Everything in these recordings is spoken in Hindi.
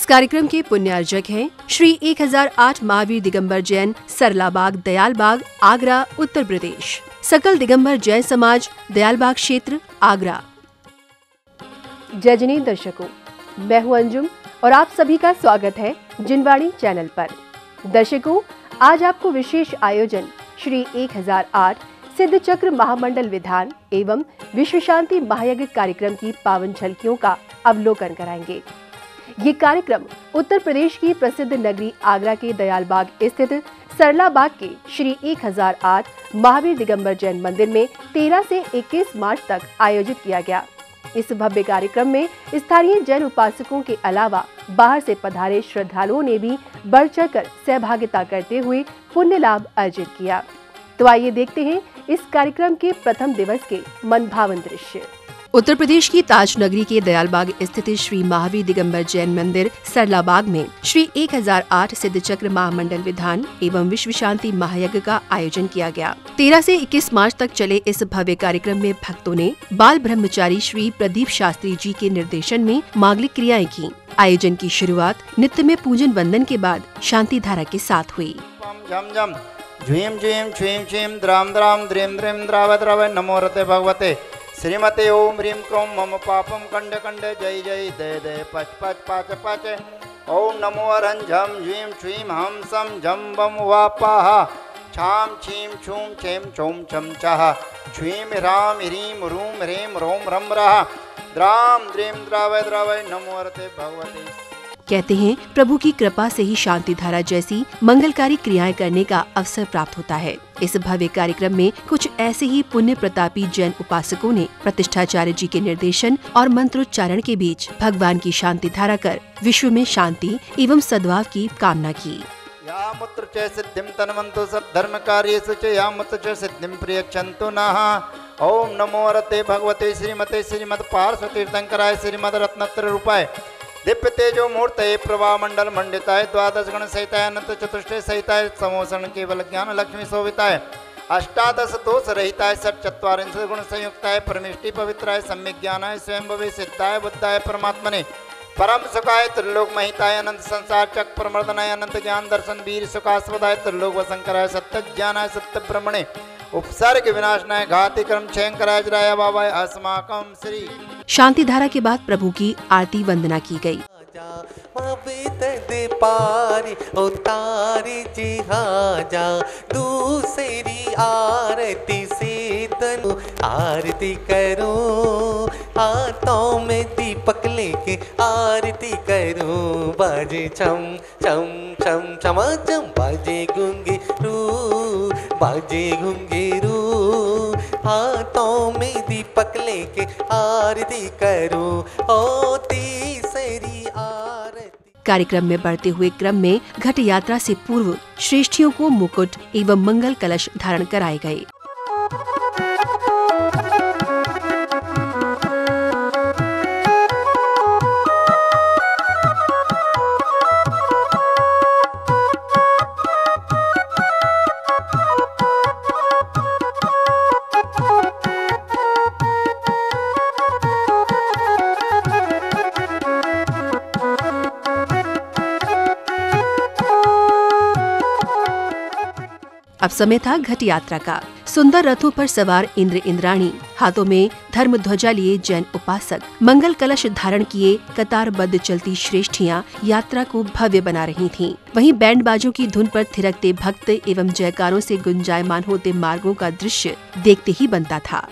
कार्यक्रम के पुण्यार्जक हैं श्री 1008 महावीर दिगंबर जैन सरलाबाग दयालबाग आगरा उत्तर प्रदेश। सकल दिगंबर जैन समाज दयालबाग क्षेत्र आगरा। जय जिनेंद्र दर्शकों, मैं हूं अंजुम और आप सभी का स्वागत है जिनवाणी चैनल पर। दर्शकों, आज आपको विशेष आयोजन श्री 1008 सिद्ध चक्र महामंडल विधान एवं विश्व शांति महायज्ञ कार्यक्रम की पावन झलकियों का अवलोकन कराएंगे। ये कार्यक्रम उत्तर प्रदेश की प्रसिद्ध नगरी आगरा के दयालबाग स्थित सरलाबाग के श्री 1008 महावीर दिगंबर जैन मंदिर में 13 से 21 मार्च तक आयोजित किया गया। इस भव्य कार्यक्रम में स्थानीय जैन उपासकों के अलावा बाहर से पधारे श्रद्धालुओं ने भी बढ़ चढ़कर सहभागिता करते हुए पुण्य लाभ अर्जित किया। तो आइए देखते हैं इस कार्यक्रम के प्रथम दिवस के मनभावन दृश्य। उत्तर प्रदेश की ताज नगरी के दयालबाग स्थित श्री महावीर दिगंबर जैन मंदिर सरलाबाग में श्री 1008 सिद्ध चक्र महामंडल विधान एवं विश्व शांति महायज्ञ का आयोजन किया गया। 13 से 21 मार्च तक चले इस भव्य कार्यक्रम में भक्तों ने बाल ब्रह्मचारी श्री प्रदीप शास्त्री जी के निर्देशन में मांगलिक क्रियाएं की। आयोजन की शुरुआत नित्य में पूजन वंदन के बाद शांति धारा के साथ हुई। झ्वीं झ्वीं छ्वीं छ्वीं द्राम द्राम द्रीं द्रीं द्राव द्राव नमो रते भगवते श्रीमते ओम ह्रीं क्रों मम पापम कंडे कंडे जय जय दे दे पच पच पाच पाच ओम नमो अरं झम झ्वीं छ्वीं हम सम झम बम वापाह छाम छीं छूं छें छौं छम छः छ्वीं ह्रां ह्रीं ह्रूं ह्रीं ह्रों ह्रं रः द्राम द्रीं द्राव द्राव नमो रते भगवते। कहते हैं, प्रभु की कृपा से ही शांति धारा जैसी मंगलकारी क्रियाएं करने का अवसर प्राप्त होता है। इस भव्य कार्यक्रम में कुछ ऐसे ही पुण्य प्रतापी जैन उपासकों ने प्रतिष्ठाचार्य जी के निर्देशन और मंत्रोच्चारण के बीच भगवान की शांति धारा कर विश्व में शांति एवं सद्भाव की कामना की। या मुत्र च सिद्धिं तन्वन्तु सब धर्म कार्येषु च या मुत्र च सिद्धिं प्रियच्छन्तु नः। ओम नमो रते भगवते श्रीमते श्रीमद पार्श्व तीर्थंकराय श्रीमद रत्नत्र रूपाय दिव्य तेजो मूर्त प्रभा मंडल मंडिताय द्वादश गण सहिताय अनंत चतुष्टय सहिताय समोषण केवल ज्ञान लक्ष्मी शोभिताय अष्टादश दोष रहिताय षट चत्वारिंशत् गुण संयुक्ताय परमेष्टि पवित्राय सम्यक ज्ञानाय स्वयं भवे सिद्धाय बुद्धाय परमात्मने परम सुखाय त्रिलोक महिताय अनंत संसार चक प्रमर्दनाय अनंत ज्ञान दर्शन वीर सुखास्पदाय त्रिलोक वसंकराय सत्य ज्ञानाय सत्य ब्रह्मणे उपसर्ग विनाशनाय घाति कर्म क्षयंकराय जराय बाबाय अस्माकं श्री। शांति धारा के बाद प्रभु की आरती वंदना की गई। पारी उतारी जिहाजा दूसरी आरती से तनु आरती करो हाथों में दीपक लेके आरती करो बाजे छम छम छम छमा छम बाजे घुंघरू हाथों में दीपक लेके आरती करो ओ तीसरी आरती। कार्यक्रम में बढ़ते हुए क्रम में घट यात्रा से पूर्व श्रेष्ठियों को मुकुट एवं मंगल कलश धारण कराए गए। अब समय था घट यात्रा का। सुंदर रथों पर सवार इंद्र इंद्राणी, हाथों में धर्म ध्वजा लिए जैन उपासक, मंगल कलश धारण किए कतारबद्ध चलती श्रेष्ठियां यात्रा को भव्य बना रही थीं। वहीं बैंड बाजों की धुन पर थिरकते भक्त एवं जयकारों से गुंजायमान होते मार्गों का दृश्य देखते ही बनता था।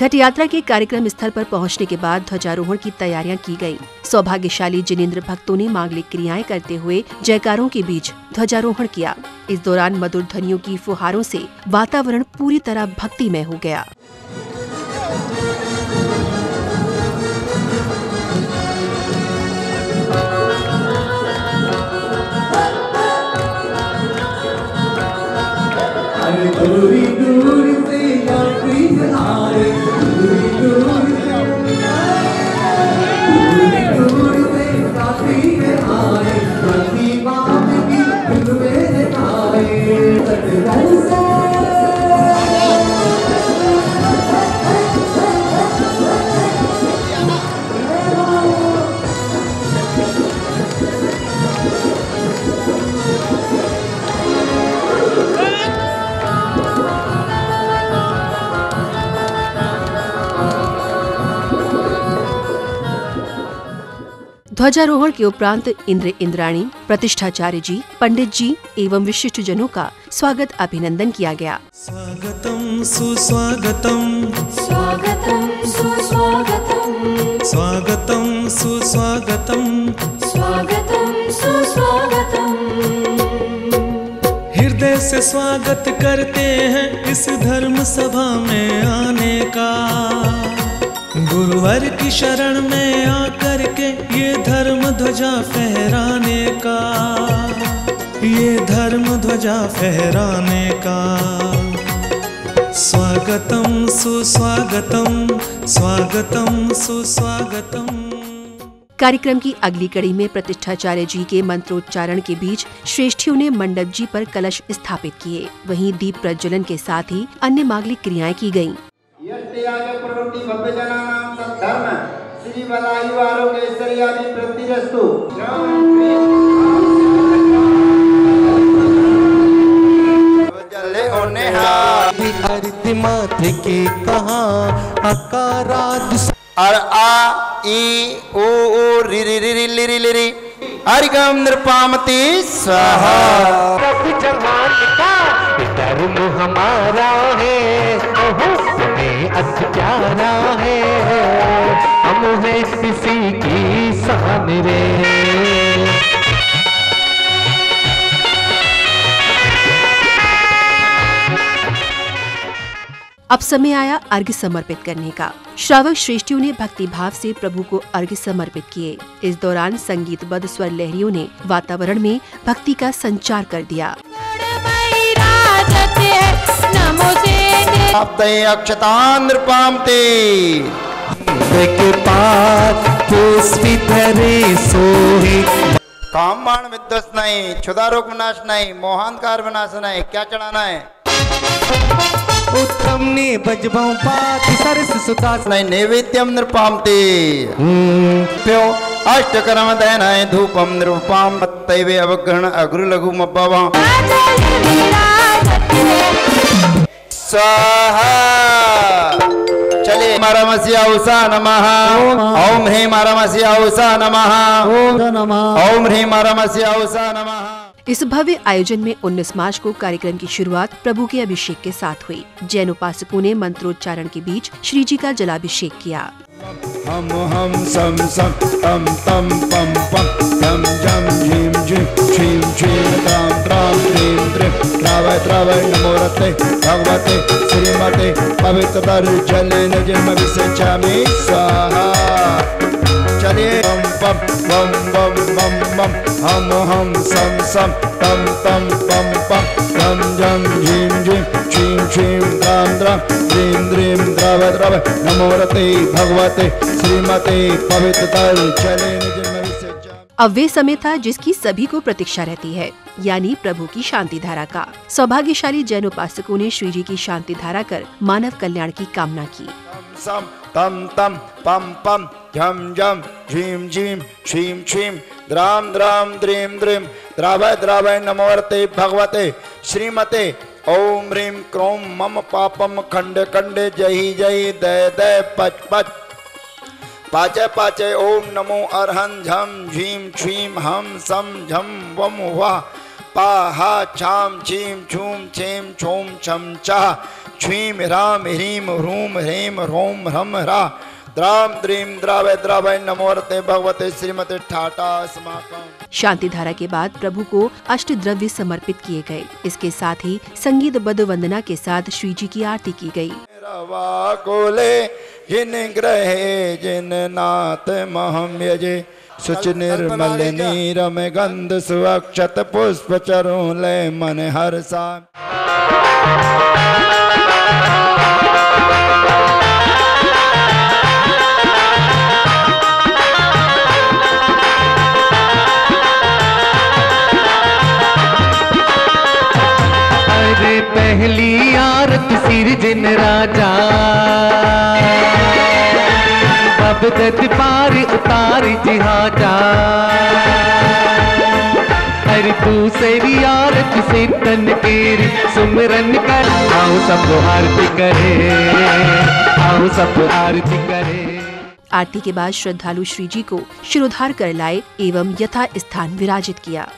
घट यात्रा के कार्यक्रम स्थल पर पहुंचने के बाद ध्वजारोहण की तैयारियां की गयी। सौभाग्यशाली जिनेंद्र भक्तों ने मांगलिक क्रियाएं करते हुए जयकारों के बीच ध्वजारोहण किया। इस दौरान मधुर ध्वनियों की फुहारों से वातावरण पूरी तरह भक्तिमय हो गया। दूरी दूर से यात्री आए, दूरी दूर से यात्री आए, अपनी बात की धुन में आए। ध्वजारोहण के उपरांत इंद्र इंद्राणी, प्रतिष्ठाचार्य जी, पंडित जी एवं विशिष्ट जनों का स्वागत अभिनंदन किया गया। स्वागतम सुस्वागतम, स्वागतम सुस्वागतम, स्वागतम सुस्वागतम, स्वागतम सुस्वागतम। हृदय से स्वागत करते हैं इस धर्म सभा में आने का। गुरुवर की शरण में आकर के ये धर्म ध्वजा फहराने का, ये धर्म ध्वजा फहराने का। स्वागतम सुस्वागतम, स्वागतम सुस्वागतम। कार्यक्रम की अगली कड़ी में प्रतिष्ठाचार्य जी के मंत्रोच्चारण के बीच श्रेष्ठियों ने मंडप जी पर कलश स्थापित किए। वहीं दीप प्रज्वलन के साथ ही अन्य मांगलिक क्रियाएं की गयीं। प्रवृत्ति भव्य जनानां सद्धर्म श्री बलायु आरोग्य ऐश्वर्यादि प्रतिरस्तु। अर्थ माथे के कहाँ अकाराद और आ ई ओ ओ रि रि रि रि रि रि रि रि हरिगम नृपामति स्वाहा। जवान का धर्म हमारा है, हमें अति प्यारा है, हम हैं इसी की शान रे। अब समय आया अर्घ्य समर्पित करने का। श्रावक श्रेष्ठियों ने भक्ति भाव से प्रभु को अर्घ्य समर्पित किए। इस दौरान संगीतबद्ध स्वर लहरियों ने वातावरण में भक्ति का संचार कर दिया। अक्षतान् नृपामते कामबाण विध्वस्त नहीं, क्षुधारोग विनाश नहीं, मोहांधकार विनाश नहीं। क्या चढ़ाना है? उत्तम ने बजबाऊ पात सरस सुतास नहीं नैवेद्यम नृपामते प्यो अष्टकर्म दयनाय धूपम नृपाम तैवे अवग्रहण अग्र लघु मब्बावा स्वाहा। चलिए मारमस्या उषा नमः, ओम ह्रीं मारमस्या उषा नमः, ओम ह्रीं मारमस्या उषा नमः। इस भव्य आयोजन में 19 मार्च को कार्यक्रम की शुरुआत प्रभु के अभिषेक के साथ हुई। जैन उपासकों ने मंत्रोच्चारण के बीच श्री जी का जलाभिषेक किया। हम सम सम तम तम पम पम जम जम झीम झीम छीम छीम त्राम त्राम त्रीम त्रीम त्रावय त्रावय नमो रते भगवते श्रीमते पवित्र जलेन जन्मभिषेचामि स्वाहा। चलिए बम बम बम बम बम हम सम सम तम तम पम पम जम जम झीम झीम छीम छीम त्राम त्राम त्रीम त्रीम त्रावय त्रावय नमो रते भगवते श्रीमते पवित्र जलेन जन्मभिषेचामि। अब वे समय था जिसकी सभी को प्रतीक्षा रहती है, यानी प्रभु की शांति धारा का। सौभाग्यशाली जैन उपासकों ने श्री जी की शांति धारा कर मानव कल्याण की कामना की। सम तम तम पम पम झम झम झीम झीम छीम छीम द्राम द्राम द्रीम द्रीम द्रावय द्रावय नमोर्ते भगवते श्रीमते ओम ह्रीं क्रोम मम पापम खंडे खंडे जय जय दय दय पच पच पाचे पाचे ओम नमो अर्हं झम झीम छीम हम सम झम वम वाह पाहा छाम छीम छूम छेम छोम छम चाह छ्वीम राम ह्रीम ह्रूम ह्रीम ह्रोम ह्रम ह्रा द्राम द्रीम द्रावय द्रावय नमोरते भगवते श्रीमते ठाटा समाकम। शांति धारा के बाद प्रभु को अष्टद्रव्य समर्पित किए गए। इसके साथ ही संगीतबद्ध वंदना के साथ श्री जी की आरती की गई। रवा कोले जिन ग्रहे जिन नाथ महम यजे सुच निर्मल नीरम गंध सुअक्षत पुष्प चरुले मन हर्षा। पहली आरत सिरजन राजा बबदत पार उतार जिहाजा। अरे दूसरी आरत से तन केर सुमरन कर आओ सब आरती करे, आओ सब आरती करे। आरती के बाद श्रद्धालु श्री जी को शिरोधार कर लाए एवं यथा स्थान विराजित किया।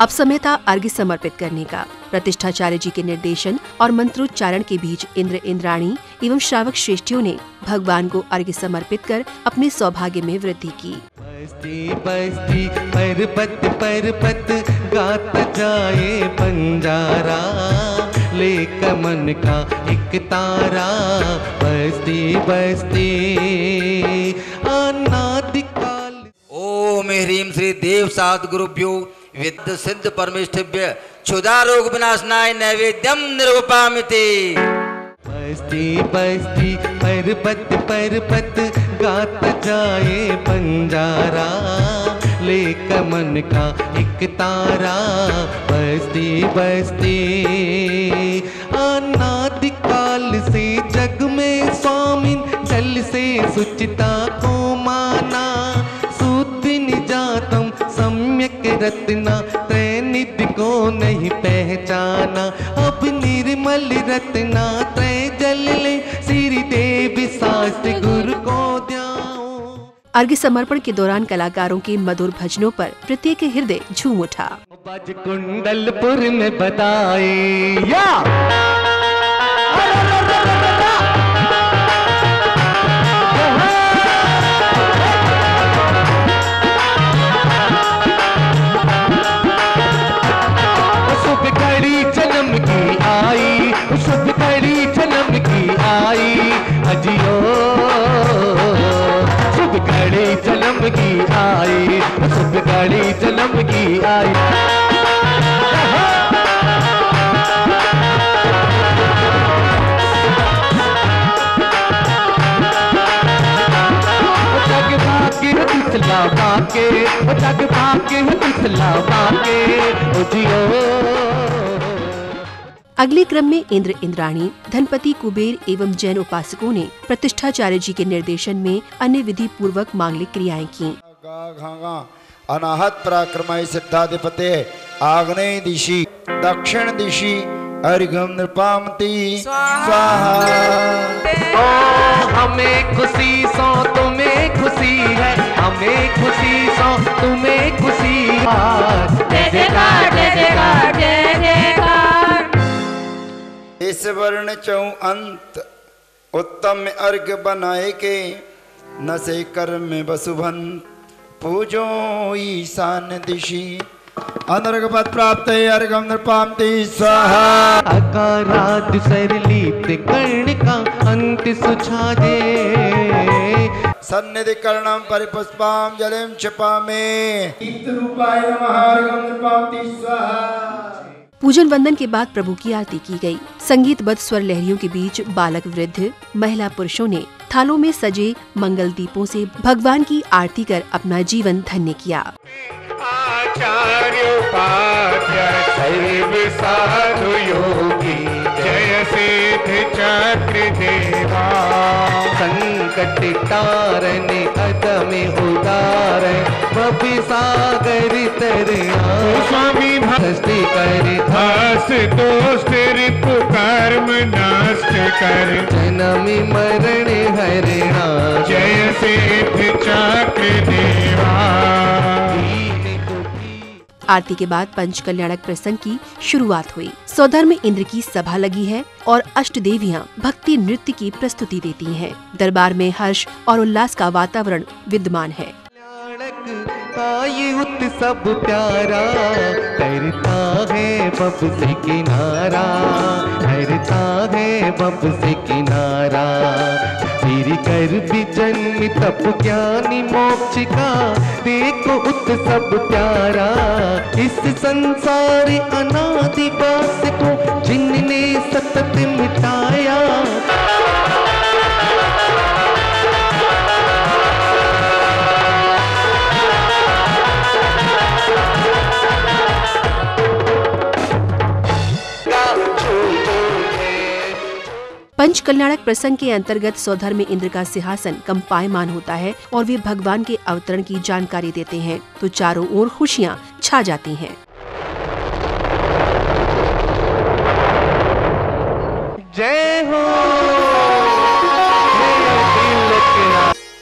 अब समय था अर्घ्य समर्पित करने का। प्रतिष्ठाचार्य जी के निर्देशन और मंत्रोच्चारण के बीच इंद्र इंद्राणी एवं श्रावक श्रेष्ठियों ने भगवान को अर्घ्य समर्पित कर अपने सौभाग्य में वृद्धि की। बस्ती बस्ती पर्वत पर्वत गात जाए बंजारा, ले कमन का एक तारा। बस्ती बस्ती अनादिकाल। ओम ह्रीं श्री देव साध गुरुभ्यो विद्य सिद्ध परमेष्ठिभ्य क्षुधा रोग विनाशनाय नैवेद्यम निर्वपामिति। बस्ती बस्ती पर्वत पर्वत गात जाए बंजारा, ले कमन का एक तारा। बस्ती बस्ती अनादिकाल से जग में स्वामिन जल से सुचिता को माना। सूत निजातम सम्यक रत्ना त्रैनिधि को नहीं पहचाना। अब निर्मल रत्ना त्रय जल ले श्री देव शास्त्र गुरु को द्याओ। अर्घ्य समर्पण के दौरान कलाकारों के मधुर भजनों पर प्रत्येक हृदय झूम उठा। बज कुंडलपुर में बताए या अजियो शुभ घड़ी जन्म की आई, शुभ घड़ी जन्म की आई। जग भाग्य दिसला बाके, जग भाग्य दिसला बाके अजियो। अगले क्रम में इंद्र इंद्राणी, धनपति कुबेर एवं जैन उपासकों ने प्रतिष्ठाचार्य जी के निर्देशन में अन्य विधि पूर्वक मांगलिक क्रियाएं की। अनाहत पराक्रमाय सिद्धाधिपते आग्नेय दिशि दक्षिण दिशि अर्घ्यं नृपामति स्वाहा। ओ हमें खुशी सो तुम्हें खुशी है, हमें खुशी सो तुम्हें खुशी है। जय जयकार जय जयकार जय जयकार। इस वर्ण चौ अंत उत्तम अर्घ बनाए के, न से कर्म में वसुभन पूजो ईशान दिशि। अनर्घ पद प्राप्त अर्घ्यं नृपामति स्वाहा। अकाराद सरलित कर्ण का अंत सुझाजे, सन्निधि कर्णम परिपुष्पाम जलिम क्षिपामि। रूपाय नमः अर्घ्यं नृपामति स्वाहा। पूजन वंदन के बाद प्रभु की आरती की गई। संगीतबद्ध स्वर लहरियों के बीच बालक वृद्ध महिला पुरुषों ने थालों में सजे मंगल दीपों से भगवान की आरती कर अपना जीवन धन्य किया। आचार्य उपाध्याय सर्व साधु योगी जय सिद्ध चक्र देवा। संकट तारने अदम उदार भव सागर तरना स्वामी सृष्टि कर भास दोष रिपु कर्म नष्ट कर जन्म मरण हरणा जय सिद्ध चक्र देवा। आरती के बाद पंच कल्याणक प्रसंग की शुरुआत हुई। स्वधर्म इंद्र की सभा लगी है और अष्ट देवियां भक्ति नृत्य की प्रस्तुति देती हैं। दरबार में हर्ष और उल्लास का वातावरण विद्यमान है। ये उत्सव प्यारा करता है बब से किनारा, करता है बब से किनारा। फिर कर भी जन्म तप ज्ञानी मोक्ष का देखो उत्सव प्यारा। इस संसार अनादि वास को जिनने सतत मिटाया। पंच कल्याणक प्रसंग के अंतर्गत स्वधर्म इंद्र का सिंहासन कंपायमान होता है और वे भगवान के अवतरण की जानकारी देते हैं तो चारों ओर खुशियां छा जाती हैं। जय हो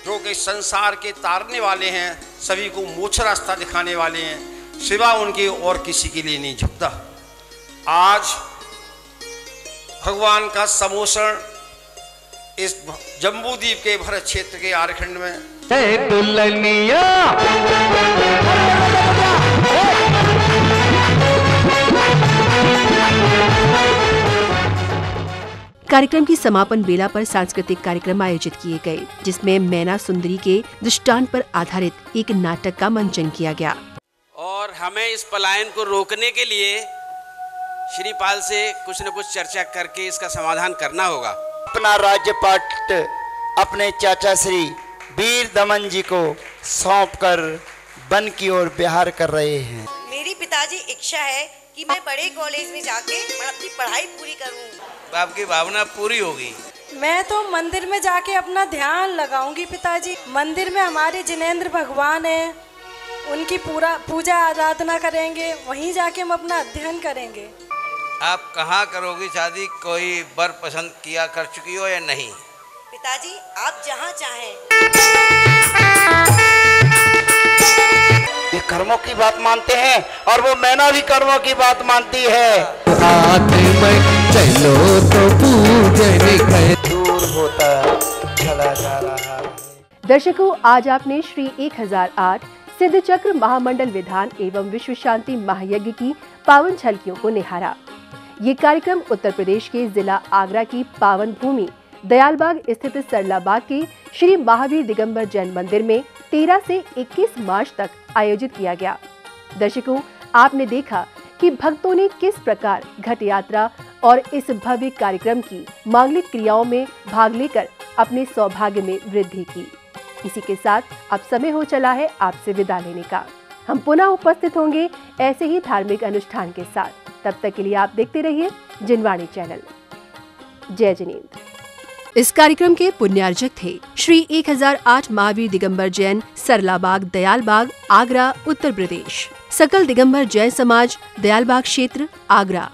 जो कि संसार के तारने वाले हैं, सभी को मोक्ष रास्ता दिखाने वाले हैं, सिवा उनके और किसी के लिए नहीं झुकता। आज भगवान का समोषण इस जम्बूद्वीप के भरत क्षेत्र के आरखंड में जय दुल्हनिया। कार्यक्रम की समापन बेला पर सांस्कृतिक कार्यक्रम आयोजित किए गए, जिसमें मैना सुंदरी के दृष्टांत पर आधारित एक नाटक का मंचन किया गया। और हमें इस पलायन को रोकने के लिए श्रीपाल से कुछ न कुछ चर्चा करके इसका समाधान करना होगा। अपना राज्यपाट अपने चाचा श्री वीर दमन जी को सौंपकर वन की ओर विहार कर रहे हैं। मेरी पिताजी इच्छा है कि मैं बड़े कॉलेज में जाके अपनी पढ़ाई पूरी करूं। आपकी भावना पूरी होगी। मैं तो मंदिर में जाके अपना ध्यान लगाऊंगी पिताजी। मंदिर में हमारे जिनेंद्र भगवान हैं, उनकी पूजा आराधना करेंगे, वहीं जाके हम अपना अध्ययन करेंगे। आप कहाँ करोगी शादी? कोई वर पसंद किया कर चुकी हो या नहीं? पिताजी आप जहाँ चाहें। ये कर्मों की बात मानते हैं और वो मैना भी कर्मों की बात मानती है। हाथ में चलो तो पूजन दूर होता चला जा रहा है। दर्शकों, आज आपने श्री 1008 सिद्ध चक्र महामंडल विधान एवं विश्व शांति महायज्ञ की पावन झलकियों को निहारा। ये कार्यक्रम उत्तर प्रदेश के जिला आगरा की पावन भूमि दयालबाग स्थित सरलाबाग के श्री महावीर दिगंबर जैन मंदिर में 13 से 21 मार्च तक आयोजित किया गया। दर्शकों, आपने देखा कि भक्तों ने किस प्रकार घट यात्रा और इस भव्य कार्यक्रम की मांगलिक क्रियाओं में भाग लेकर अपने सौभाग्य में वृद्धि की। इसी के साथ अब समय हो चला है आपसे विदा लेने का। हम पुनः उपस्थित होंगे ऐसे ही धार्मिक अनुष्ठान के साथ। तब तक के लिए आप देखते रहिए जिनवाणी चैनल। जय जिनेंद्र। इस कार्यक्रम के पुण्यार्जक थे श्री 1008 महावीर दिगंबर जैन सरलाबाग दयालबाग आगरा उत्तर प्रदेश। सकल दिगंबर जैन समाज दयालबाग क्षेत्र आगरा।